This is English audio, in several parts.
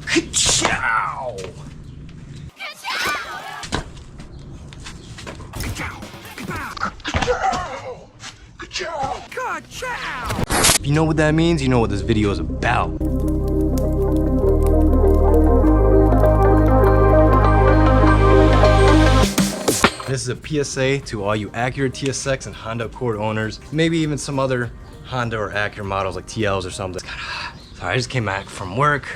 Kachow! If you know what that means, you know what this video is about. This is a PSA to all you Acura TSX and Honda Accord owners, maybe even some other Honda or Acura models like TLs or something. Sorry, I just came back from work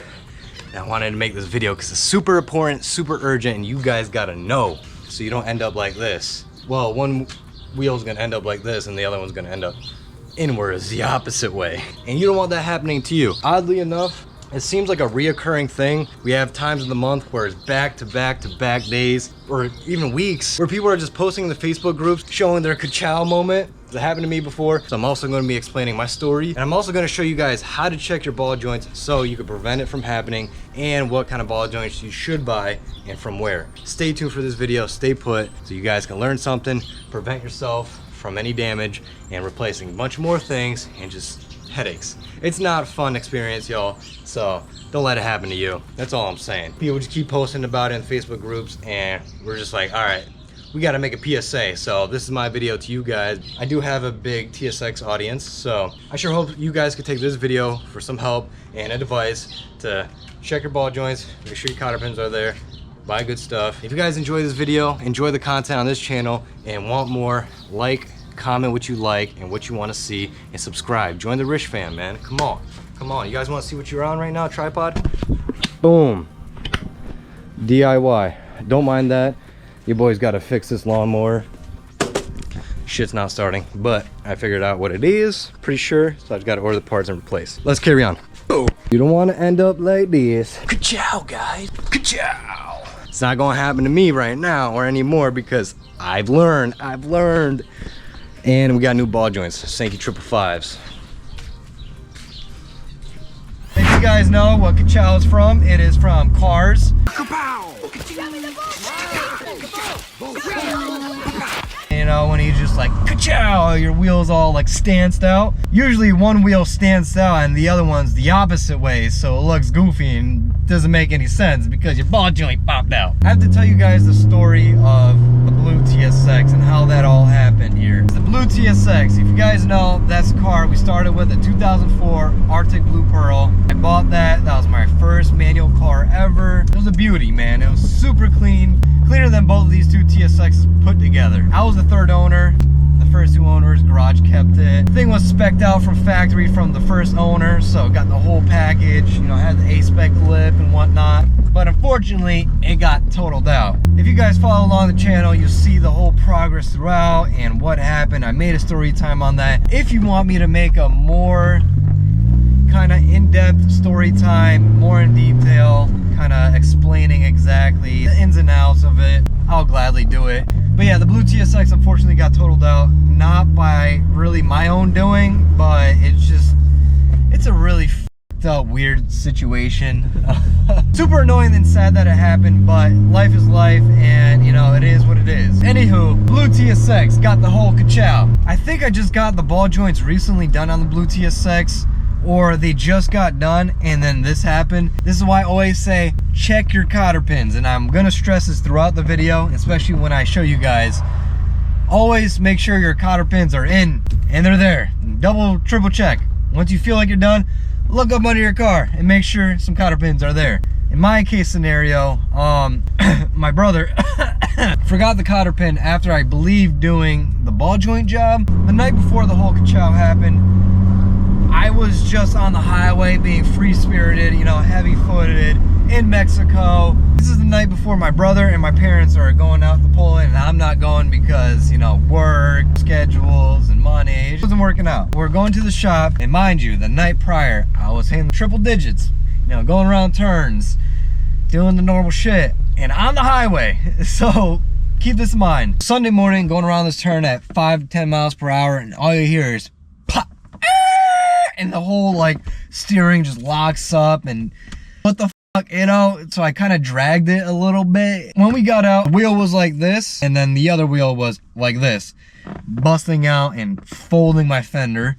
and I wanted to make this video because it's super important, super urgent, and you guys gotta know so you don't end up like this. Well, one wheel's gonna end up like this and the other one's gonna end up inwards, the opposite way. And you don't want that happening to you. Oddly enough, it seems like a reoccurring thing. We have times in the month where it's back to back days or even weeks where people are just posting in the Facebook groups showing their Kachow moment. That happened to me before, so I'm also going to be explaining my story, and I'm also going to show you guys how to check your ball joints so you can prevent it from happening and what kind of ball joints you should buy and from where. Stay tuned for this video, stay put, so you guys can learn something, prevent yourself from any damage and replacing a bunch more things and just headaches. It's not a fun experience, y'all, so don't let it happen to you. That's all I'm saying. People just keep posting about it in Facebook groups and we're just like, all right, we got to make a PSA. So this is my video to you guys. I do have a big TSX audience, so I sure hope you guys could take this video for some help and advice to check your ball joints, make sure your cotter pins are there, buy good stuff. If you guys enjoy this video, enjoy the content on this channel and want more, like, comment what you like and what you want to see, and subscribe. Join the Rich fam, man. Come on, you guys want to see what you're on right now? Tripod, boom, DIY. Don't mind that. Your boy's got to fix this lawnmower. Shit's not starting, but I figured out what it is, pretty sure, so I just got to order the parts and replace. Let's carry on. Oh, you don't want to end up like this. Kachow, guys, kachow. It's not gonna happen to me right now or anymore because I've learned. And we got new ball joints, SANKEI 555s. If you guys know what Kachow is from, it is from cars. You know, when you just like Kachow, your wheels all like stanced out. Usually one wheel stands out and the other one's the opposite way, so it looks goofy and doesn't make any sense because your ball joint popped out. I have to tell you guys the story of the blue TSX and how that all happened here. The blue TSX, if you guys know, that's a car we started with, a 2004 Arctic Blue Pearl. I bought that. That was my first manual car ever. It was a beauty, man. It was super clean. Cleaner than both of these two TSXs put together. I was the third owner. The first two owners, garage kept it. The thing was spec'd out from factory from the first owner, so got the whole package. You know, had the A-spec lip and whatnot. But unfortunately, it got totaled out. If you guys follow along the channel, you'll see the whole progress throughout and what happened. I made a story time on that. If you want me to make a more kind of in-depth story time, more in detail, kind of explaining exactly the ins and outs of it, I'll gladly do it. But yeah, the blue TSX unfortunately got totaled out, not by really my own doing, but it's a really f***ed up weird situation. Super annoying and sad that it happened, but life is life and you know, it is what it is. Anywho, blue TSX got the whole Kachow. I think I just got the ball joints recently done on the blue TSX, or they just got done and then this happened. This is why I always say check your cotter pins, and I'm gonna stress this throughout the video, especially when I show you guys. Always make sure your cotter pins are in and they're there. Double, triple check. Once you feel like you're done, look up under your car and make sure some cotter pins are there. In my case scenario, my brother forgot the cotter pin after, I believe, doing the ball joint job. The night before the whole Kachow happened, I was just on the highway being free-spirited, you know, heavy-footed in Mexico. This is the night before my brother and my parents are going out to Poland, and I'm not going because, you know, work, schedules, and money. It wasn't working out. We're going to the shop, and mind you, the night prior, I was hitting triple digits, you know, going around turns, doing the normal shit, and on the highway. So keep this in mind. Sunday morning, going around this turn at 5 to 10 miles per hour, and all you hear is pop, and the whole like steering just locks up, and what the fuck, you know? So I kind of dragged it a little bit. When we got out, the wheel was like this, and then the other wheel was like this, busting out and folding my fender.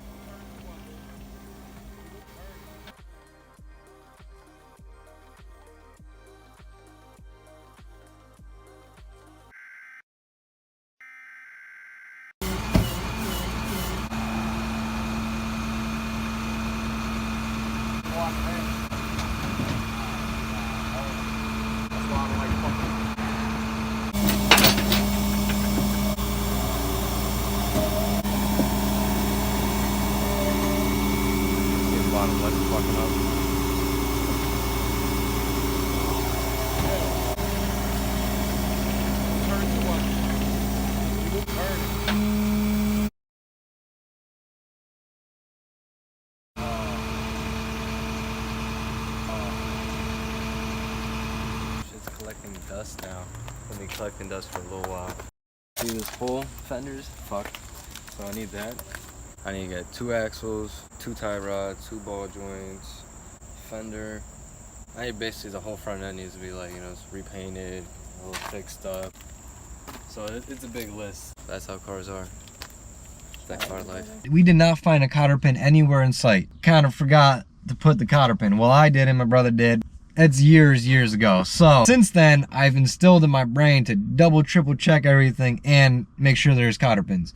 Like fucking up. Turn to one. Turn. Shit's collecting dust now. Gonna be collecting dust for a little while. See this full fenders? Fuck. So I need that. I need to get 2 axles, 2 tie rods, 2 ball joints, fender. I need basically the whole front end needs to be like, you know, it's repainted, a little fixed up. So it's a big list. That's how cars are. That car life. We did not find a cotter pin anywhere in sight. Kind of forgot to put the cotter pin. Well, I did and my brother did. It's years ago. So since then, I've instilled in my brain to double, triple check everything and make sure there's cotter pins.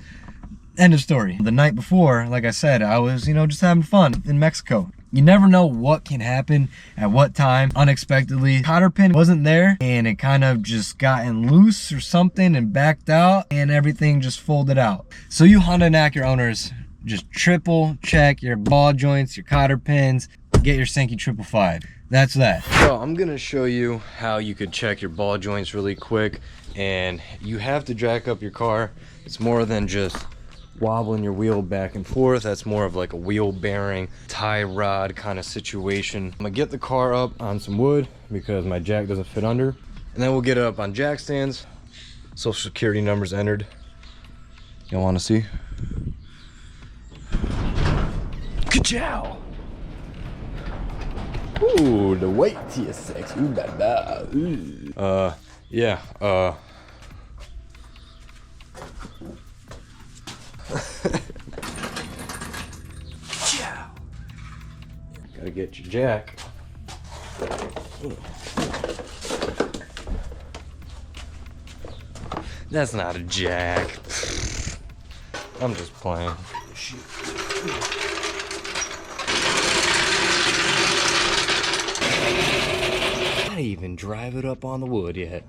End of story. The night before, like I said, I was, you know, just having fun in Mexico. You never know what can happen at what time. Unexpectedly, cotter pin wasn't there and it kind of just gotten loose or something and backed out and everything just folded out. So you Honda and Acura owners, just triple check your ball joints, your cotter pins, get your SANKEI 555. That's that. So I'm gonna show you how you could check your ball joints really quick, and you have to jack up your car. It's more than just wobbling your wheel back and forth. That's more of like a wheel bearing, tie rod kind of situation. I'm gonna get the car up on some wood because my jack doesn't fit under, and then we'll get it up on jack stands. Social security numbers entered. Y'all want to see? Kachow! Ooh, the white TSX. Ooh, da da. Ooh. Yeah. Gotta get your jack. That's not a jack. I'm just playing. Shit. I didn't even drive it up on the wood yet.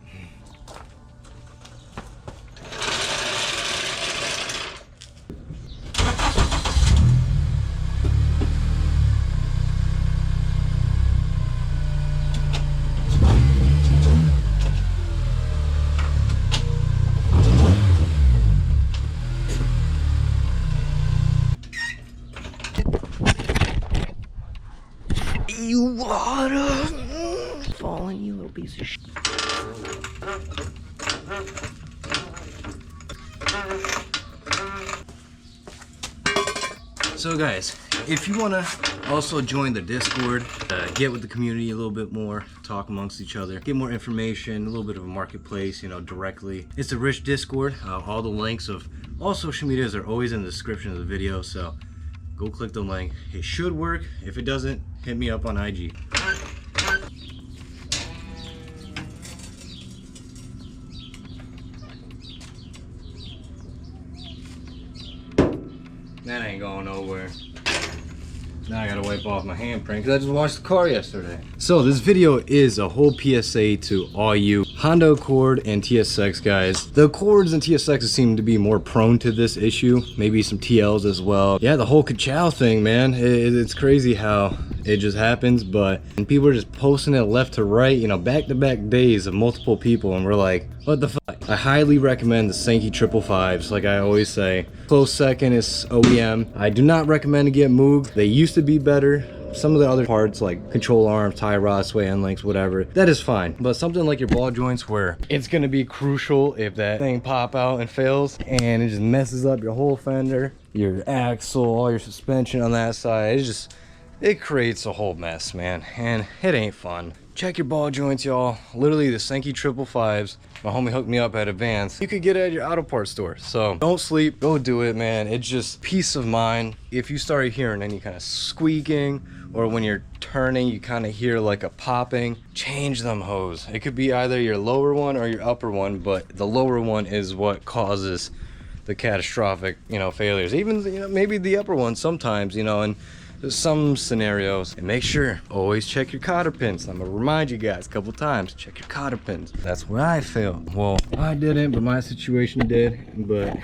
You water falling, you little piece of shit. So guys, if you want to also join the Discord, get with the community a little bit more, talk amongst each other, get more information, a little bit of a marketplace, you know, directly. It's a rich Discord. All the links of all social medias are always in the description of the video, so go click the link. It should work. If it doesn't, hit me up on IG. That ain't going nowhere. Now I gotta wipe off my handprint because I just washed the car yesterday. So this video is a whole PSA to all you Honda Accord and TSX guys. The Accords and TSXs seem to be more prone to this issue. Maybe some TLs as well. Yeah, the whole Kachow thing, man. It's crazy how it just happens, but and people are just posting it left to right, you know, back-to-back days of multiple people, and we're like, what the fuck? I highly recommend the SANKEI 555s, like I always say. Close second is OEM. I do not recommend to get Moog. They used to be better. Some of the other parts like control arms, tie rods, sway end links, whatever, that is fine. But something like your ball joints where it's gonna be crucial if that thing pop out and fails and it just messes up your whole fender, your axle, all your suspension on that side. It creates a whole mess, man, and it ain't fun. Check your ball joints, y'all. Literally the SANKEI 555s. My homie hooked me up at Advance. You could get it at your auto parts store. So don't sleep, go do it, man. It's just peace of mind. If you start hearing any kind of squeaking or when you're turning, you kind of hear like a popping, change them hose. It could be either your lower one or your upper one, but the lower one is what causes the catastrophic, you know, failures. Even, you know, maybe the upper one sometimes, you know, and some scenarios. And make sure, always check your cotter pins. I'm gonna remind you guys a couple times, check your cotter pins. That's where I failed. Well, I didn't, but my situation did. But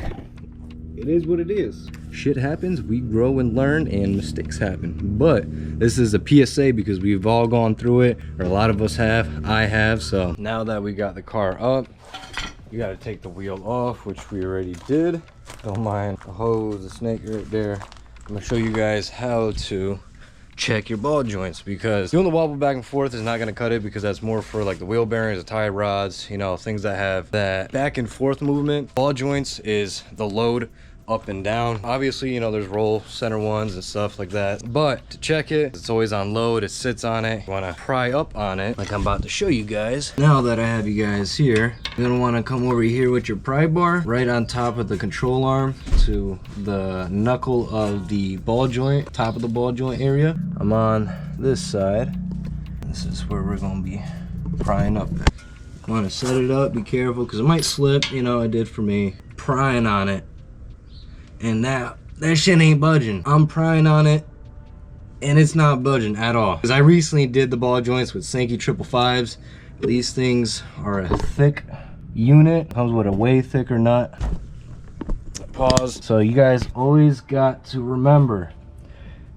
it is what it is. Shit happens, we grow and learn, and mistakes happen. But this is a PSA because we've all gone through it, or a lot of us have, I have. So now that we got the car up, you gotta take the wheel off, which we already did. Don't mind the hose, the snake right there. I'm gonna show you guys how to check your ball joints, because doing the wobble back and forth is not going to cut it, because that's more for like the wheel bearings, the tie rods, you know, things that have that back and forth movement. Ball joints is the load up and down. Obviously, you know, there's roll center ones and stuff like that, but to check it, it's always on load. It sits on it. You want to pry up on it like I'm about to show you guys. Now that I have you guys here, you're gonna want to come over here with your pry bar right on top of the control arm to the knuckle of the ball joint, top of the ball joint area. I'm on this side. This is where we're gonna be prying up. You want to set it up, be careful, because it might slip, you know, it did for me. Prying on it, and that shit ain't budging. I'm prying on it and it's not budging at all. Because I recently did the ball joints with SANKEI 555s. These things are a thick unit. Comes with a way thicker nut. Pause. So you guys always got to remember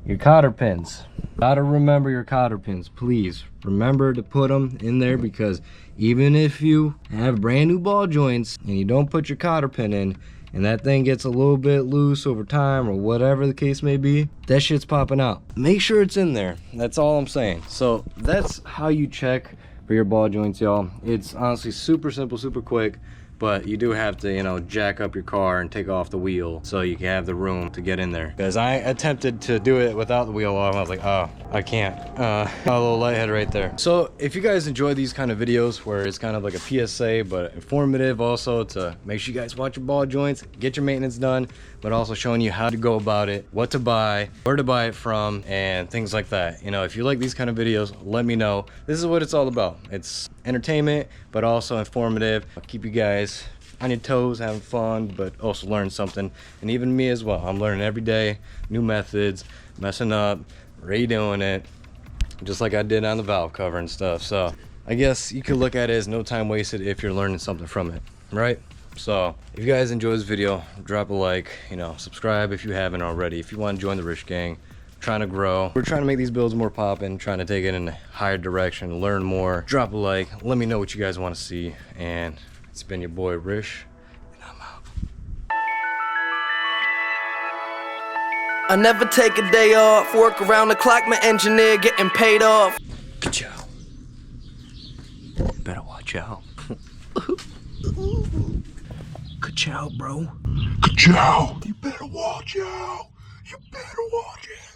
your cotter pins. Gotta remember your cotter pins, please. Remember to put them in there, because even if you have brand new ball joints and you don't put your cotter pin in, and that thing gets a little bit loose over time or whatever the case may be, that shit's popping out. Make sure it's in there. That's all I'm saying. So that's how you check for your ball joints, y'all. It's honestly super simple, super quick, but you do have to, you know, jack up your car and take off the wheel so you can have the room to get in there. Because I attempted to do it without the wheel off, I was like, oh, I can't. A little lighthead right there. So if you guys enjoy these kind of videos where it's kind of like a PSA but informative, also to make sure you guys watch your ball joints, get your maintenance done, but also showing you how to go about it, what to buy, where to buy it from, and things like that. You know, if you like these kind of videos, let me know. This is what it's all about. It's entertainment, but also informative. I'll keep you guys on your toes, having fun, but also learn something. And even me as well. I'm learning every day, new methods, messing up, redoing it, just like I did on the valve cover and stuff. So I guess you could look at it as no time wasted if you're learning something from it, right? So if you guys enjoy this video, drop a like, you know, subscribe if you haven't already. If you want to join the Rich Gang, trying to grow, we're trying to make these builds more poppin', trying to take it in a higher direction, learn more. Drop a like, let me know what you guys want to see, and it's been your boy Rish, and I'm out. I never take a day off, work around the clock, my engineer getting paid off. Kachow. Better watch out. Kachow, bro. Kachow! You better watch out! You better watch out!